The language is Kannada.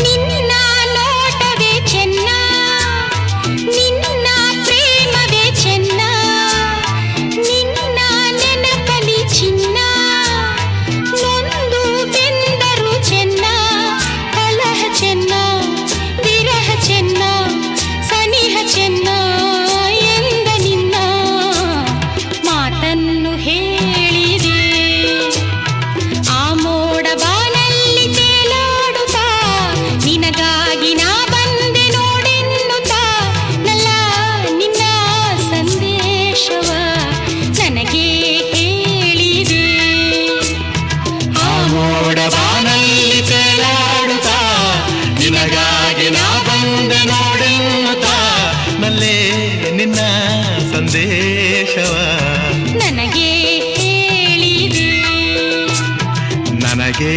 ನಿನ್ನ ನೋಟವೇ ಚೆನ್ನ, ನಿನ್ನ ಪ್ರೇಮವೇ ಚೆನ್ನ, ನಿನ್ನ ನೆನಪಲಿ ಚಿನ್ನ, ನೊಂದು ಬೆಂದರು ಚೆನ್ನ, ಕಲಹ ಚೆನ್ನ, ವಿರಹ ಚೆನ್ನ, ಸನಿಹ ಚೆನ್ನ ಎಂದ ನಿನ್ನ ಮಾತನ್ನು ಹೇಳಿದೆ. ಆ ಮೋಡ ಬಾನಲ್ಲಿ ತೇಲಾಡುತ್ತಾ ನಿನಗಾಗಿ ನಾ ಬಂದೆ ನೋಡೆನ್ನುತ್ತಾ ನಲ್ಲ ನಿನ್ನ ಸಂದೇಶವ ನನಗೆ ಹೇಳಿದೆ. ಆ ಮೋಡ ಬಾನಲ್ಲಿ ತೇಲಾಡುತ್ತಾ ನಿನಗಾಗಿ ನಾ ಬಂದೆ ನೋಡೆನ್ನುತ್ತಾ ನಲ್ಲೇ ನಿನ್ನ ಸಂದೇಶವ ನನಗೆ ಹೇಳಿದೆ. ನನಗೆ